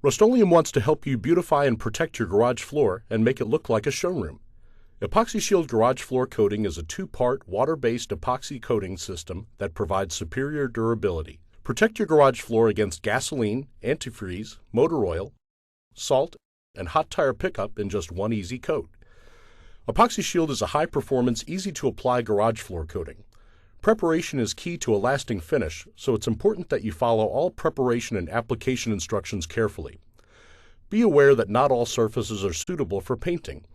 Rust-Oleum wants to help you beautify and protect your garage floor and make it look like a showroom. Epoxyshield Garage Floor Coating is a two-part water-based epoxy coating system that provides superior durability. Protect your garage floor against gasoline, antifreeze, motor oil, salt, and hot tire pickup in just one easy coat. Epoxyshield is a high-performance, easy-to-apply garage floor coating. Preparation is key to a lasting finish, so it's important that you follow all preparation and application instructions carefully. Be aware that not all surfaces are suitable for painting.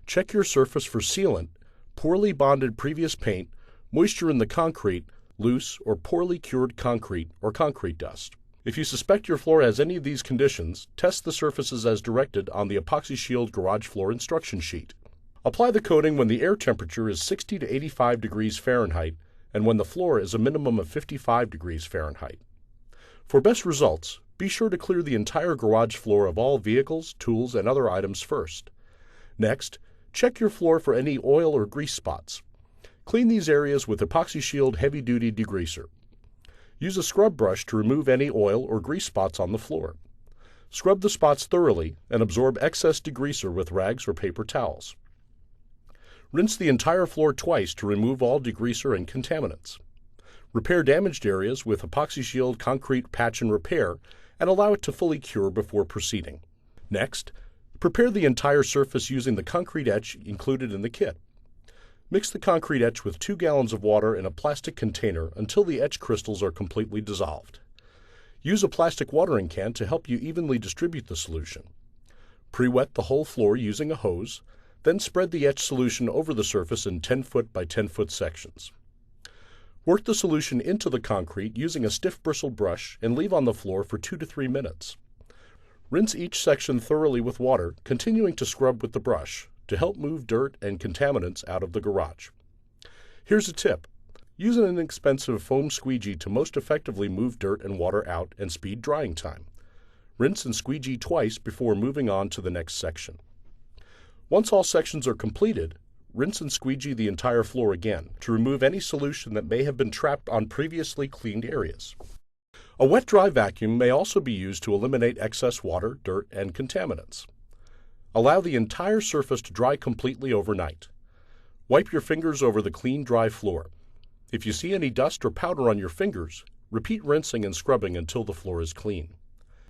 Check your surface for sealant, poorly bonded previous paint, moisture in the concrete, loose or poorly cured concrete, or concrete dust. If you suspect your floor has any of these conditions, test the surfaces as directed on the Epoxyshield Garage Floor instruction sheet. Apply the coating when the air temperature is 60 to 85 degrees Fahrenheit and when the floor is a minimum of 55 degrees Fahrenheit. For best results, be sure to clear the entire garage floor of all vehicles, tools, and other items first. Next, check your floor for any oil or grease spots. Clean these areas with Epoxyshield Heavy-Duty Degreaser. Use a scrub brush to remove any oil or grease spots on the floor. Scrub the spots thoroughly and absorb excess degreaser with rags or paper towels. Rinse the entire floor twice to remove all degreaser and contaminants. Repair damaged areas with Epoxyshield Concrete Patch and Repair and allow it to fully cure before proceeding. Next, prepare the entire surface using the concrete etch included in the kit. Mix the concrete etch with 2 gallons of water in a plastic container until the etch crystals are completely dissolved. Use a plastic watering can to help you evenly distribute the solution. Pre-wet the whole floor using a hose, then spread the etch solution over the surface in 10-foot by 10-foot sections. Work the solution into the concrete using a stiff bristle brush and leave on the floor for 2 to 3 minutes. Rinse each section thoroughly with water, continuing to scrub with the brush to help move dirt and contaminants out of the garage. Here's a tip. Use an inexpensive foam squeegee to most effectively move dirt and water out and speed drying time. Rinse and squeegee twice before moving on to the next section. Once all sections are completed, rinse and squeegee the entire floor again to remove any solution that may have been trapped on previously cleaned areas. A wet-dry vacuum may also be used to eliminate excess water, dirt, and contaminants. Allow the entire surface to dry completely overnight. Wipe your fingers over the clean, dry floor. If you see any dust or powder on your fingers, repeat rinsing and scrubbing until the floor is clean.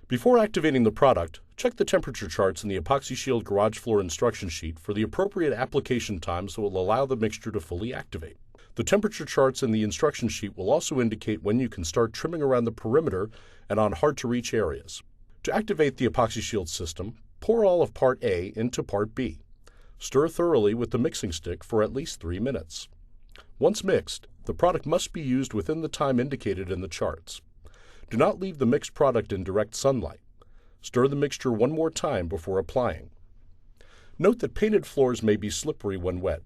Before activating the product, check the temperature charts in the Epoxyshield Garage Floor instruction sheet for the appropriate application times that will allow the mixture to fully activate. The temperature charts in the instruction sheet will also indicate when you can start trimming around the perimeter and on hard-to-reach areas. To activate the Epoxyshield system, pour all of Part A into Part B. Stir thoroughly with the mixing stick for at least 3 minutes. Once mixed, the product must be used within the time indicated in the charts. Do not leave the mixed product in direct sunlight. Stir the mixture one more time before applying. Note that painted floors may be slippery when wet.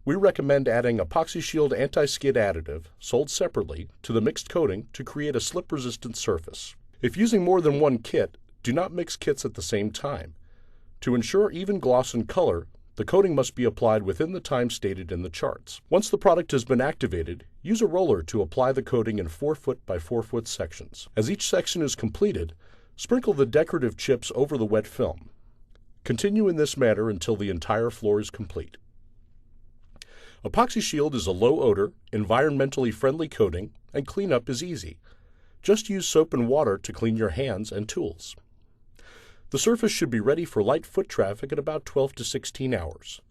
We recommend adding Epoxyshield anti-skid additive, sold separately, to the mixed coating to create a slip-resistant surface. If using more than one kit, do not mix kits at the same time. To ensure even gloss and color, the coating must be applied within the time stated in the charts. Once the product has been activated, use a roller to apply the coating in 4-foot by 4-foot sections. As each section is completed, sprinkle the decorative chips over the wet film. Continue in this manner until the entire floor is complete. Epoxyshield is a low-odor, environmentally friendly coating, and cleanup is easy. Just use soap and water to clean your hands and tools. The surface should be ready for light foot traffic in about 12 to 16 hours.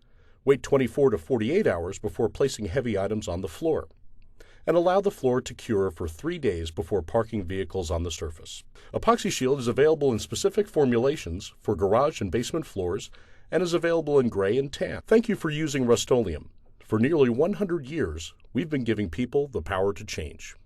Wait 24 to 48 hours before placing heavy items on the floor. And allow the floor to cure for 3 days before parking vehicles on the surface. Epoxyshield is available in specific formulations for garage and basement floors and is available in gray and tan. Thank you for using Rust-Oleum. For nearly 100 years, we've been giving people the power to change.